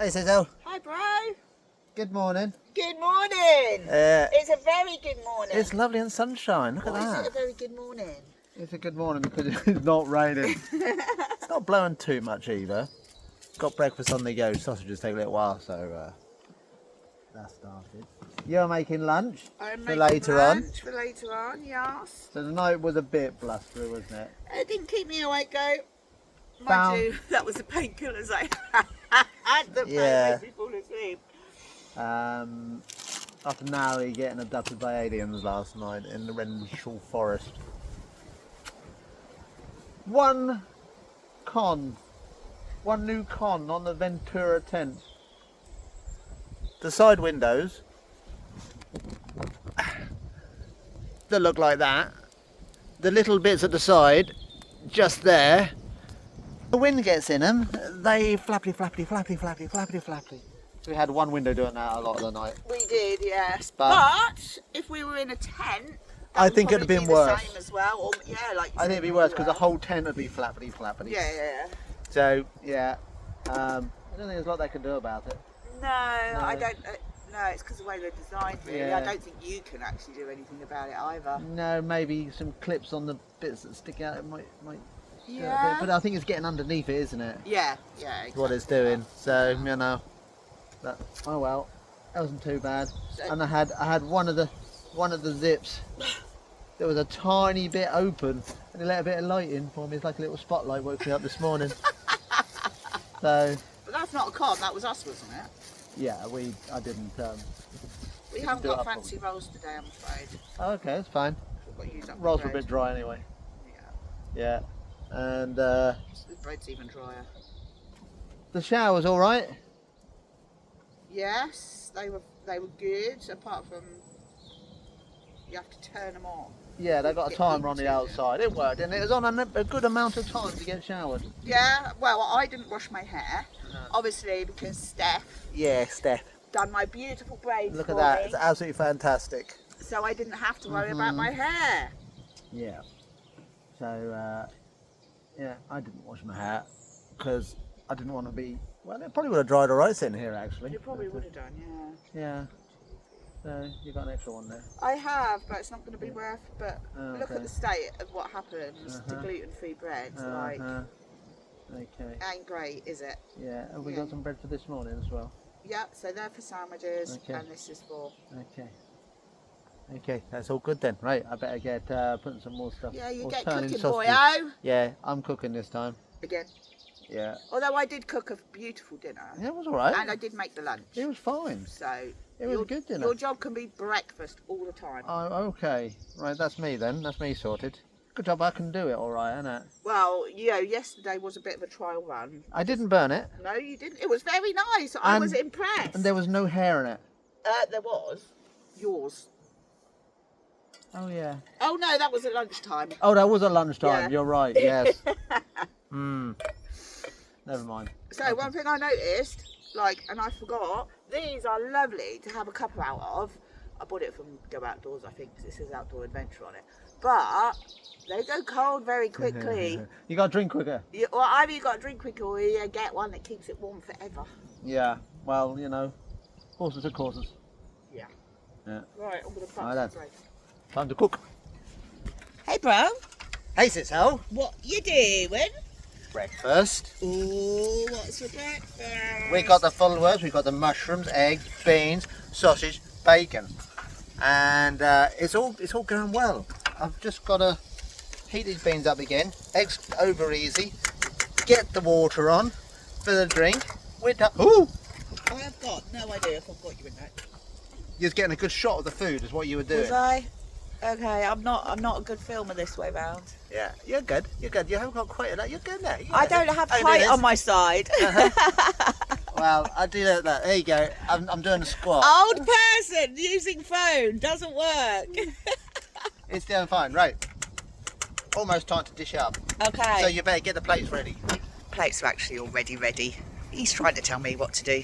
Hey, Siso. Hi, bro. Good morning. Good morning. It's a very good morning. It's lovely and sunshine. Look at Why that. is it a very good morning? It's a good morning because it's not raining. It's not blowing too much either. Got breakfast on the go. Sausages take a little while, so that started. You're making lunch for later on. For later on, yes. So the night was a bit blustery, wasn't it? It didn't keep me awake, though. Found- Mind you, that was the painkillers I had that made me fall asleep. After narrowly getting abducted by aliens last night in the Rendlesham Forest. One new con on the Ventura tent. The side windows that look like that. The little bits at the side, just there. The wind gets in them, they flappy. So we had one window doing that a lot of the night. We did, yes. But if we were in a tent, I think it'd have been worse. the same as well. Or, yeah, like I think it'd be worse because the whole tent would be flappity. Yeah. So yeah, I don't think there's a lot they can do about it. No, I don't. No, it's because of the way they're designed. Really, Yeah. I don't think you can actually do anything about it either. No, maybe some clips on the bits that stick out. It might. Yeah. But I think it's getting underneath it, isn't it? Yeah. Exactly. What it's doing. So you know. But, oh well, that wasn't too bad. And I had one of the zips. There was a tiny bit open, and it let a bit of light in for me. It's like a little spotlight. Woke me up this morning. So. But that's not a con. That was us, wasn't it? Yeah, I didn't. We haven't got fancy rolls today, I'm afraid. Oh, okay, that's fine. We've got to use up Rolls the were a bread. bit dry anyway. Yeah. Yeah, and The bread's even drier. the shower's all right. Yes, they were good. Apart from you have to turn them on. Yeah, they got a Get timer on heat the to outside. It worked, and it was on a good amount of time to get showered. Yeah. Well, I didn't wash my hair, No. obviously, because Steph Yeah, Steph. done my beautiful braids. Look for at that. me, It's absolutely fantastic. so I didn't have to worry about my hair. Yeah. So, yeah, I didn't wash my hair because I didn't want to be. Well, it probably would have dried all right sitting here, actually. You probably would have done, yeah. Yeah. So you got an extra one there. I have, but it's not going to be worth. But Oh, look okay. at the state of what happens to gluten-free breads. Like, Okay. ain't great, is it? Yeah. Have we Yeah. got some bread for this morning as well? Yeah. So they're for sandwiches, Okay. and this is for. Okay. Okay, that's all good then. Right, I better get putting some more stuff. Yeah, you or get turning cooking, sausages. boyo. Yeah, I'm cooking this time. Again. Yeah. Although I did cook a beautiful dinner, Yeah, it was all right. and I did make the lunch. It was fine. So It was a good dinner. Your job can be breakfast all the time. Oh, okay. Right, that's me then. That's me sorted. Good job, I can do it all right, isn't it? Well, you know, yesterday was a bit of a trial run. I didn't burn it, No, you didn't. It was very nice. I was impressed. and there was no hair in it. There was. Yours. Oh, yeah. Oh no, that was at lunchtime. Oh, that was at lunchtime. Yeah. You're right, yes. Never mind. So one thing I noticed, and I forgot, these are lovely to have a cuppa out of. I bought it from Go Outdoors, I think, because it says Outdoor Adventure on it. But they go cold very quickly. You got to drink quicker. Well, either you got to drink quicker or you get one that keeps it warm forever. Yeah, well, you know, horses are courses. Yeah. Yeah. Right, I'm going to Right put then. bread. Time to cook. Hey, bro. Hey, Siso. What you doing? Breakfast. Ooh, what's for breakfast? We got the full works. We got the mushrooms, eggs, beans, sausage, bacon, and it's all going well. I've just got to heat these beans up again. Eggs over easy. Get the water on for the drink. We're done. Ooh! I have got no idea if I've got you in that. You're getting a good shot of the food, is what you were doing. Was I? Okay, I'm not a good filmer this way round. Yeah, you're good. You're good. You haven't got quite enough. You're good there. I don't have height on my side. Well, I do that. There you go. I'm doing a squat. Old person using phone doesn't work. It's doing fine. Right. Almost time to dish up. Okay. So you better get the plates ready. Plates are actually already ready. He's trying to tell me what to do.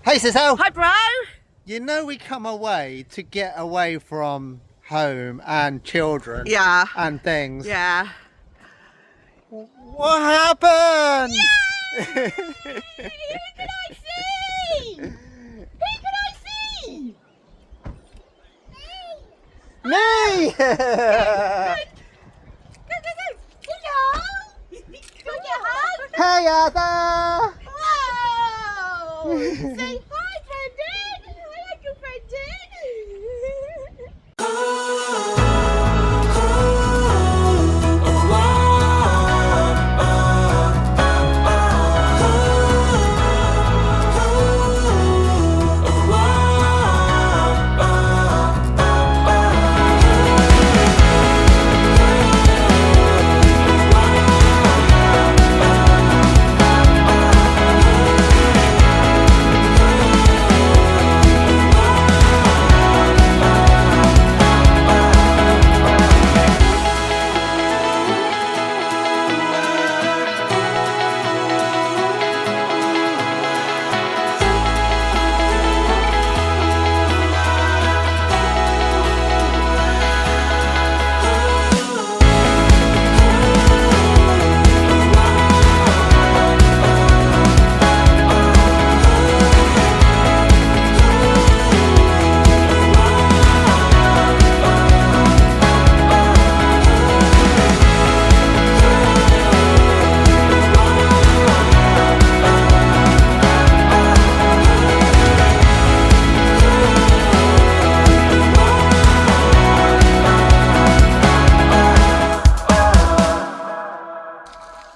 Hey, Siso. Hi, bro. You know we come away to get away from home and children Yeah. and things. Yeah. What happened? Who can I see? Who can I see? Me! Go. Hello. Can you hug? Hey, Arthur! Whoa! Say hi, Brendan. I like you, Brendan.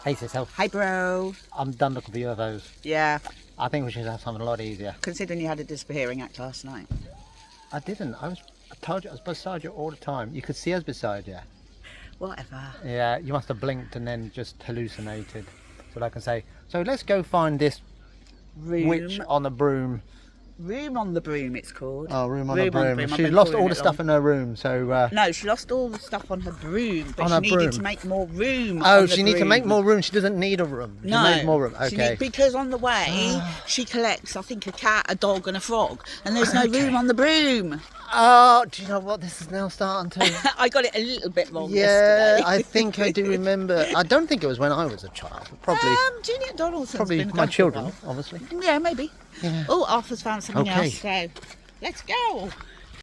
Hey, Siso. Hi, bro. I'm done looking for UFOs. Yeah, I think we should have something a lot easier. considering you had a disappearing act last night. I didn't. I told you I was beside you all the time. You could see us beside you. Whatever. Yeah, you must have blinked and then just hallucinated. So I can say, so let's go find this witch on the broom. Room on the Broom, it's called. Oh, room on the broom. I've She been lost calling all the it stuff long. in her room, so... No, she lost all the stuff on her broom, but On she her needed broom. to make more room. Oh, on the she needs to broom. make more room. She doesn't need a room. She No, needs more room. she Okay. because on the way she collects, I think, a cat, a dog, and a frog, and there's no room on the broom. Oh, do you know what? This is now starting to... I got it a little bit wrong Yeah, yesterday. I think I do remember. I don't think it was when I was a child. Probably Juliet Donaldson's probably been my gone for a children, while. obviously. Yeah, maybe. Yeah. Oh, Arthur's found something Okay. else, so let's go.